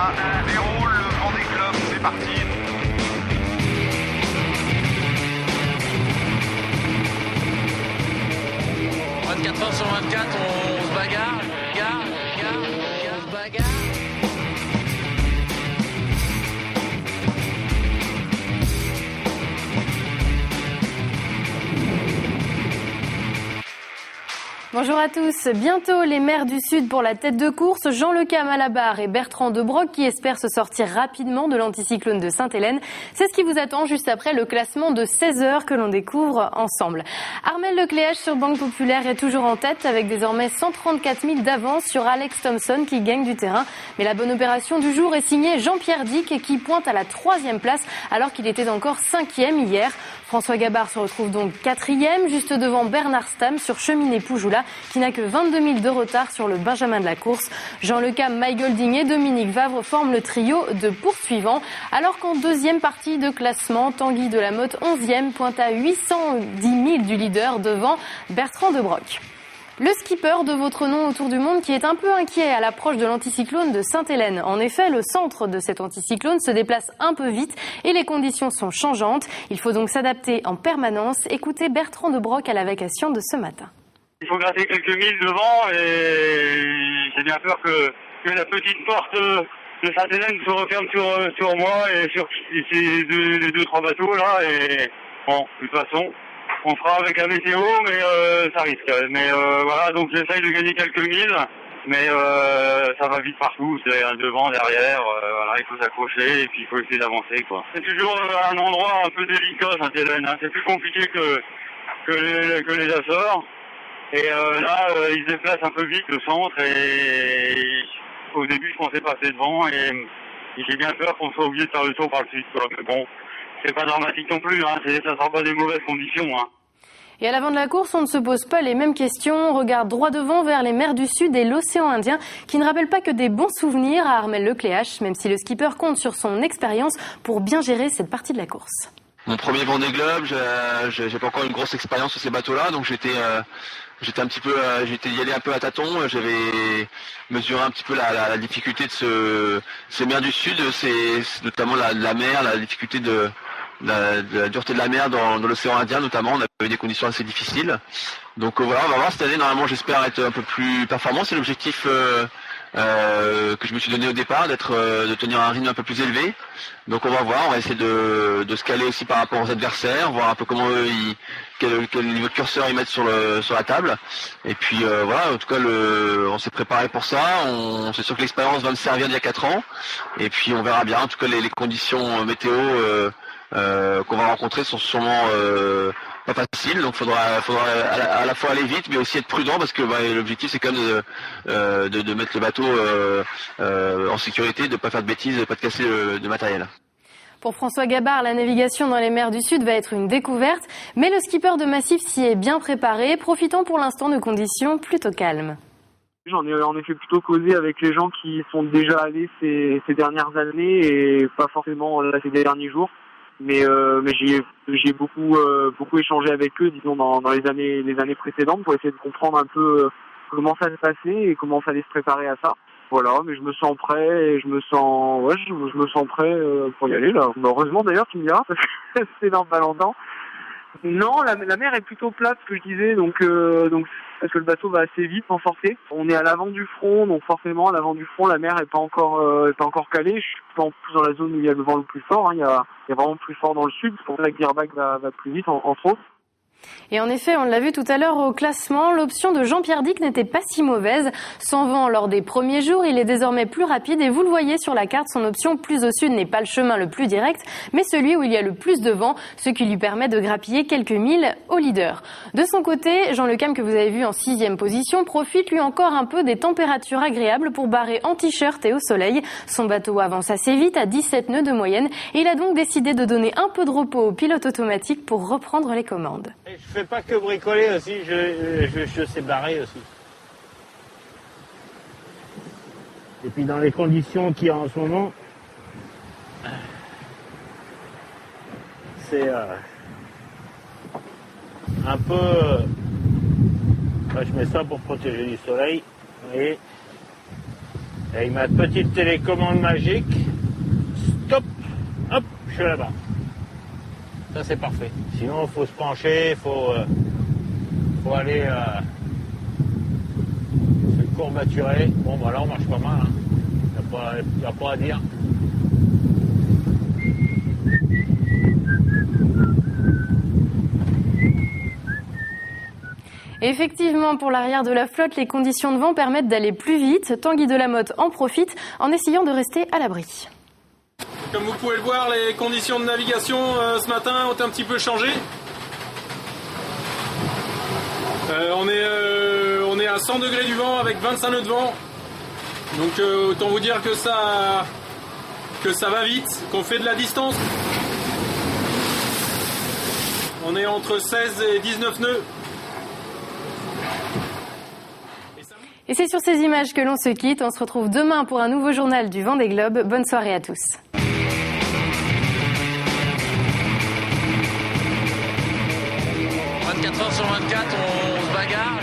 1-0, le vent des clubs, c'est parti. « 24 heures sur 24, on se bagarre, on se bagarre. » Bonjour à tous. Bientôt les maires du Sud pour la tête de course. Jean Lecam à la barre et Bertrand De Broc qui espèrent se sortir rapidement de l'anticyclone de Sainte-Hélène. C'est ce qui vous attend juste après le classement de 16 heures que l'on découvre ensemble. Armel Lecléache sur Banque Populaire est toujours en tête avec désormais 134 000 d'avance sur Alex Thompson qui gagne du terrain. Mais la bonne opération du jour est signée Jean-Pierre Dick qui pointe à la 3e place alors qu'il était encore 5e hier. François Gabard se retrouve donc 4e, juste devant Bernard Stamm sur Cheminée-Poujoula, qui n'a que 22 000 de retard sur le Benjamin de la course. Jean Lecam, Mike Golding et Dominique Vavre forment le trio de poursuivants. Alors qu'en deuxième partie de classement, Tanguy Delamotte, 11e, pointe à 810 000 du leader devant Bertrand De Broc. Le skipper de votre nom autour du monde qui est un peu inquiet à l'approche de l'anticyclone de Sainte-Hélène. En effet, le centre de cet anticyclone se déplace un peu vite et les conditions sont changeantes. Il faut donc s'adapter en permanence. Écoutez Bertrand De Broc à la vacation de ce matin. Il faut gratter quelques milles devant et j'ai bien peur que la petite porte de Sainte-Hélène se referme sur moi et sur ces deux, trois bateaux là. Et bon, de toute façon, on fera avec la météo, mais ça risque. Mais voilà, donc j'essaye de gagner quelques milles, mais ça va vite partout, c'est devant, derrière, voilà, il faut s'accrocher et puis il faut essayer d'avancer, quoi. C'est toujours un endroit un peu délicat, Sainte-Hélène, hein. C'est plus compliqué que les Açores. Et là, il se déplace un peu vite, le centre, et au début, je pensais passer devant, et j'ai bien peur qu'on soit obligé de faire le tour par le sud, quoi. Mais bon, c'est pas dramatique non plus, hein. Ça sera pas des mauvaises conditions, hein. Et à l'avant de la course, on ne se pose pas les mêmes questions. On regarde droit devant vers les mers du Sud et l'océan Indien, qui ne rappellent pas que des bons souvenirs à Armel Lecléache, même si le skipper compte sur son expérience pour bien gérer cette partie de la course. Mon premier Vendée Globe, j'ai pas encore une grosse expérience sur ces bateaux-là, donc j'étais y allé un peu à tâtons. J'avais mesuré un petit peu la difficulté de ces mers du Sud, c'est notamment la mer, la difficulté de la dureté de la mer dans l'océan Indien notamment. On avait des conditions assez difficiles. Donc voilà, on va voir cette année. Normalement, j'espère être un peu plus performant. C'est l'objectif que je me suis donné au départ, de tenir un rythme un peu plus élevé. Donc on va voir, on va essayer de se caler aussi par rapport aux adversaires, voir un peu comment eux, quel niveau de curseur ils mettent sur la table. Et puis voilà, en tout cas on s'est préparé pour ça, c'est sûr que l'expérience va me servir d'il y a 4 ans. Et puis on verra bien, en tout cas les conditions météo qu'on va rencontrer sont sûrement pas faciles, donc faudra à la fois aller vite mais aussi être prudent parce que l'objectif c'est quand même de mettre le bateau en sécurité, de pas faire de bêtises, de pas de casser de matériel. Pour François Gabard, la navigation dans les mers du Sud va être une découverte, mais le skipper de Massif s'y est bien préparé, profitant pour l'instant de conditions plutôt calmes. J'en ai en effet plutôt causé avec les gens qui sont déjà allés ces dernières années et pas forcément là ces derniers jours. Mais j'ai beaucoup échangé avec eux, disons dans les années précédentes pour essayer de comprendre un peu comment ça se passait et comment ça allait se préparer à ça. Voilà, mais je me sens prêt et je me sens prêt pour y aller là. Heureusement d'ailleurs tu me diras parce que c'est dans pas longtemps. Non, la mer est plutôt plate, ce que je disais, donc parce que le bateau va assez vite s'en sortir. On est à l'avant du front, donc forcément à l'avant du front, la mer est pas encore calée. Je suis en plus dans la zone où il y a le vent le plus fort. Hein. Il y a vraiment plus fort dans le sud, c'est pour ça que Gearbag va plus vite entre autres. Et en effet, on l'a vu tout à l'heure au classement, l'option de Jean-Pierre Dick n'était pas si mauvaise. Sans vent lors des premiers jours, il est désormais plus rapide et vous le voyez sur la carte, son option plus au sud n'est pas le chemin le plus direct, mais celui où il y a le plus de vent, ce qui lui permet de grappiller quelques milles au leader. De son côté, Jean Lecam, que vous avez vu en 6e position, profite lui encore un peu des températures agréables pour barrer en t-shirt et au soleil. Son bateau avance assez vite à 17 nœuds de moyenne et il a donc décidé de donner un peu de repos au pilote automatique pour reprendre les commandes. Je fais pas que bricoler aussi, je sais barrer aussi. Et puis dans les conditions qu'il y a en ce moment, c'est un peu... je mets ça pour protéger du soleil, vous voyez. Avec ma petite télécommande magique. Stop. Hop, je suis là-bas. Ça c'est parfait. Sinon il faut se pencher, il faut aller se courbaturer. Bon bah là on marche pas mal. Il n'y a pas à dire. Effectivement, pour l'arrière de la flotte, les conditions de vent permettent d'aller plus vite. Tanguy Delamotte en profite en essayant de rester à l'abri. Comme vous pouvez le voir, les conditions de navigation ce matin ont un petit peu changé. On est à 100 degrés du vent avec 25 nœuds de vent. Donc autant vous dire que ça va vite, qu'on fait de la distance. On est entre 16 et 19 nœuds. Et c'est sur ces images que l'on se quitte. On se retrouve demain pour un nouveau journal du Vendée Globe. Bonne soirée à tous. 24 heures sur 24, on se bagarre.